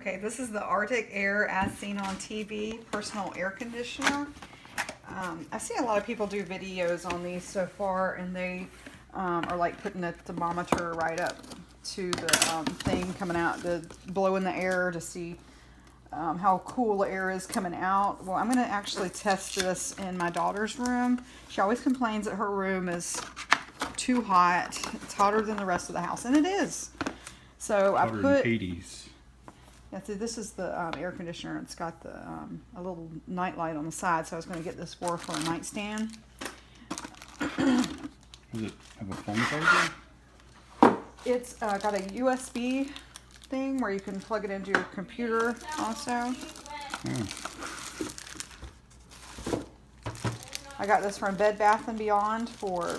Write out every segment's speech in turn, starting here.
Okay, this is the ArcticAir as seen on TV personal air conditioner. I've seen a lot of people do videos on these so far, and they are like putting a thermometer right up to the thing coming out to blow in the air to see how cool the air is coming out. Well, I'm going to actually test this in my daughter's room. She always complains that her room is too hot. It's hotter than the rest of the house, and it is. So I put 180s. Yeah, so this is the air conditioner. It's got the a little night light on the side, so I was going to get this for a nightstand. Does it have a phone charger? It's got a USB thing where you can plug it into your computer also. I got this from Bed Bath & Beyond for,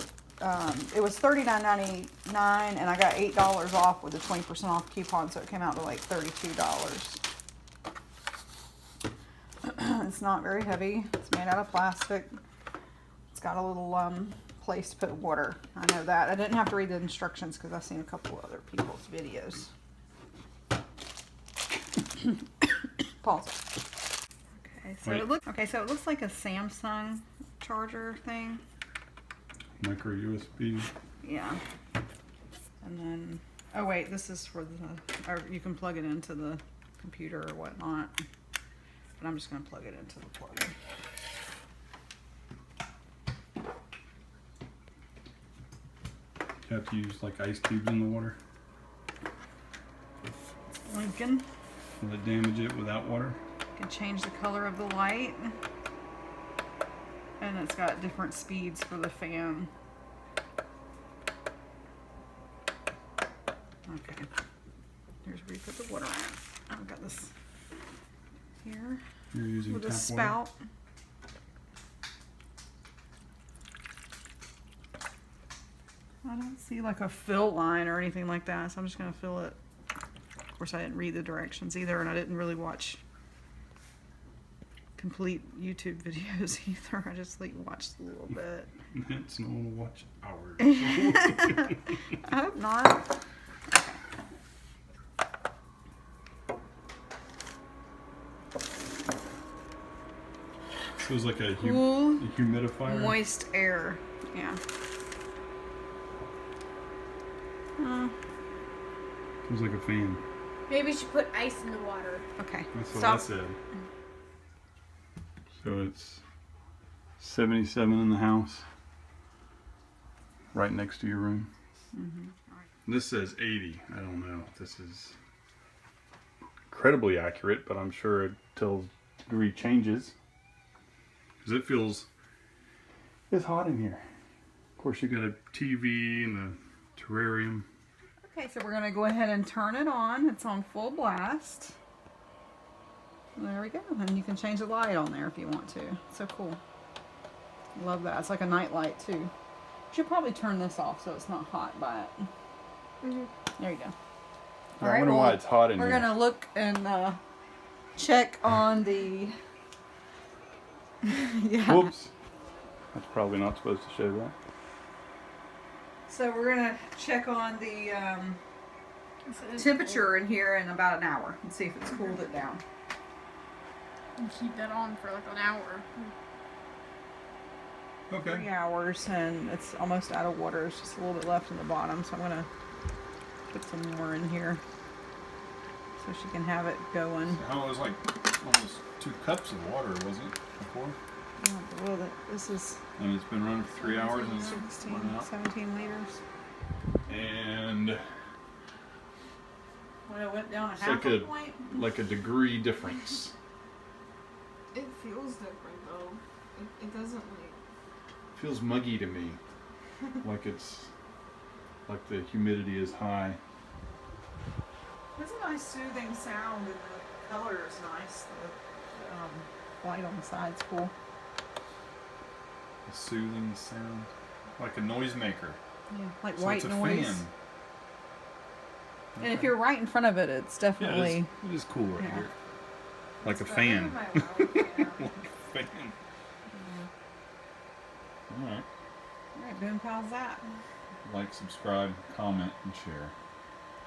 it was $39.99 and I got $8 off with a 20% off coupon, so it came out to like $32. It's not very heavy. It's made out of plastic. It's got a little place to put water. I know that. I didn't have to read the instructions because I've seen a couple of other people's videos. Pause. Okay, so it looks like a Samsung charger thing. Micro USB. Yeah. And then, oh wait, this is for the, or you can plug it into the computer or whatnot. But I'm just going to plug it into the plug. You have to use like ice cubes in the water. Lincoln. Will it damage it without water? You can change the color of the light. And it's got different speeds for the fan. Okay. Here's where you put the water in. I've got this here. You're using with a tap spout. water? I don't see like a fill line or anything like that, so I'm just going to fill it. Of course, I didn't read the directions either, and I didn't really watch complete YouTube videos either. I just like watched a little bit. It's no one to watch ours. I hope not. It was like a Cool, humidifier. moist air. Yeah. It was like a fan. Maybe you should put ice in the water. Okay. That's what Stop. I said. So it's 77 in the house, right next to your room. This says 80. I don't know if this is incredibly accurate, but I'm sure it tells degree changes. Because it feels, it's hot in here. Of course, you got a TV and a terrarium. Okay, so we're going to go ahead and turn it on. It's on full blast. There we go. And you can change the light on there if you want to. So cool. Love that. It's like a night light too. You should probably turn this off so it's not hot by it. There you go. I wonder why it's hot in here. We're going to look and check on the... yeah. Whoops. That's probably not supposed to show that. So we're going to check on the temperature in here in about an hour and see if it's cooled it down. And keep that on for like an hour. Okay. 3 hours, and it's almost out of water. It's just a little bit left in the bottom, so I'm going to put some more in here so she can have it going. How it was like almost 2 cups of water, was it, before? Yeah, well, this is And it's been running for 3 hours and it's 16, running out. 17 liters. And When it went down a it's half like a a point. like a degree difference. It feels different though. It doesn't like... Feels muggy to me. Like it's like the humidity is high. It's a nice soothing sound, and the color is nice. The light on the side's cool. A soothing sound. Like a noisemaker. Yeah, like So white it's a noise. fan. And if you're right in front of it, it's Yeah, definitely... it is cool right Yeah. here. Like a It's fan. better than my loud, yeah. Like a fan. Alright. Alright, boom, how's that? Like, subscribe, comment, and share.